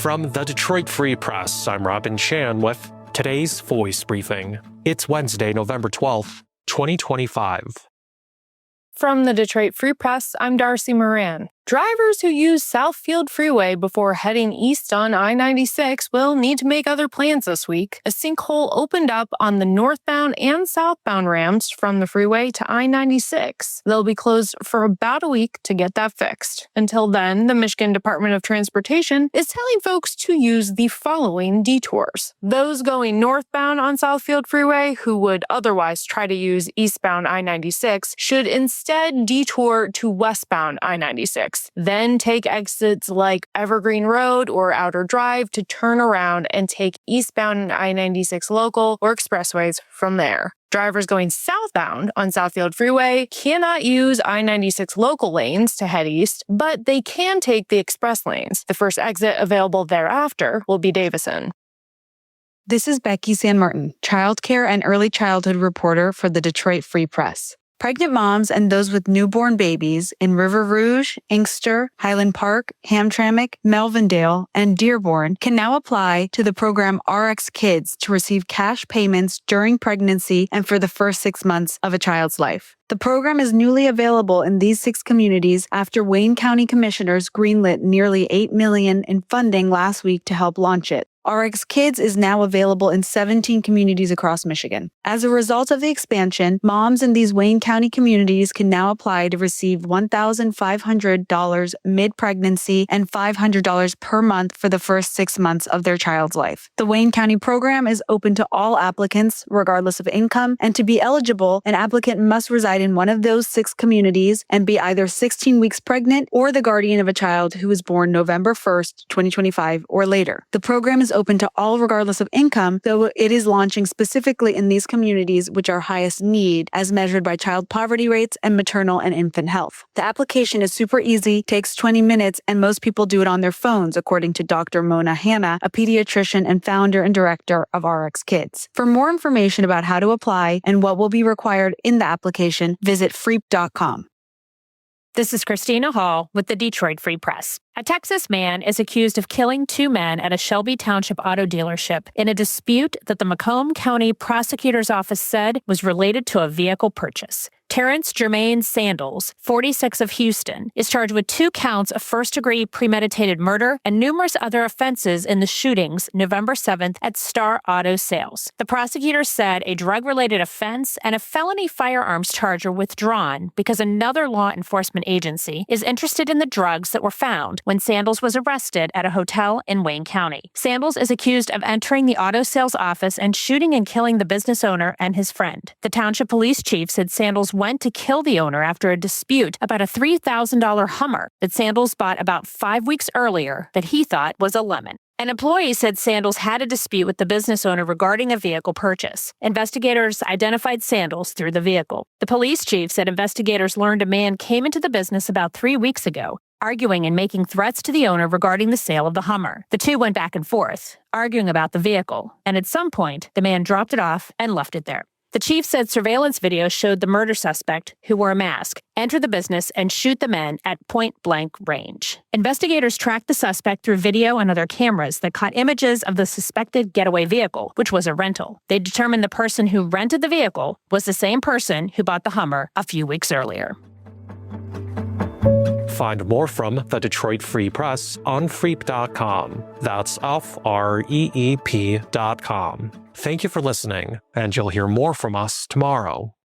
From the Detroit Free Press, I'm Robin Chan with today's Voice Briefing. It's Wednesday, November 12th, 2025. From the Detroit Free Press, I'm Darcy Moran. Drivers who use Southfield Freeway before heading east on I-96 will need to make other plans this week. A sinkhole opened up on the northbound and southbound ramps from the freeway to I-96. They'll be closed for about a week to get that fixed. Until then, the Michigan Department of Transportation is telling folks to use the following detours. Those going northbound on Southfield Freeway who would otherwise try to use eastbound I-96 should instead detour to westbound I-96. Then take exits like Evergreen Road or Outer Drive to turn around and take eastbound I-96 local or expressways from there. Drivers going southbound on Southfield Freeway cannot use I-96 local lanes to head east, but they can take the express lanes. The first exit available thereafter will be Davison. This is Becky San Martin, childcare and early childhood reporter for the Detroit Free Press. Pregnant moms and those with newborn babies in River Rouge, Inkster, Highland Park, Hamtramck, Melvindale, and Dearborn can now apply to the program RX Kids to receive cash payments during pregnancy and for the first 6 months of a child's life. The program is newly available in these 6 communities after Wayne County commissioners greenlit nearly $8 million in funding last week to help launch it. RX Kids is now available in 17 communities across Michigan. As a result of the expansion, moms in these Wayne County communities can now apply to receive $1,500 mid-pregnancy and $500 per month for the first 6 months of their child's life. The Wayne County program is open to all applicants, regardless of income, and to be eligible, an applicant must reside in one of those 6 communities and be either 16 weeks pregnant or the guardian of a child who was born November 1st, 2025 or later. The program is open to all regardless of income, though it is launching specifically in these communities which are highest need as measured by child poverty rates and maternal and infant health. The application is super easy, takes 20 minutes, and most people do it on their phones, according to Dr. Mona Hanna, a pediatrician and founder and director of RX Kids. For more information about how to apply and what will be required in the application, visit freep.com. This is Christina Hall with the Detroit Free Press. A Texas man is accused of killing 2 men at a Shelby Township auto dealership in a dispute that the Macomb County Prosecutor's Office said was related to a vehicle purchase. Terrence Jermaine Sandals, 46 of Houston, is charged with 2 counts of first-degree premeditated murder and numerous other offenses in the shootings November 7th at Star Auto Sales. The prosecutor said a drug-related offense and a felony firearms charge are withdrawn because another law enforcement agency is interested in the drugs that were found when Sandals was arrested at a hotel in Wayne County. Sandals is accused of entering the auto sales office and shooting and killing the business owner and his friend. The township police chief said Sandals went to kill the owner after a dispute about a $3,000 Hummer that Sandals bought about 5 weeks earlier that he thought was a lemon. An employee said Sandals had a dispute with the business owner regarding a vehicle purchase. Investigators identified Sandals through the vehicle. The police chief said investigators learned a man came into the business about 3 weeks ago, arguing and making threats to the owner regarding the sale of the Hummer. The two went back and forth, arguing about the vehicle, and at some point, the man dropped it off and left it there. The chief said surveillance video showed the murder suspect, who wore a mask, enter the business and shoot the men at point-blank range. Investigators tracked the suspect through video and other cameras that caught images of the suspected getaway vehicle, which was a rental. They determined the person who rented the vehicle was the same person who bought the Hummer a few weeks earlier. Find more from the Detroit Free Press on freep.com. That's freep.com. Thank you for listening, and you'll hear more from us tomorrow.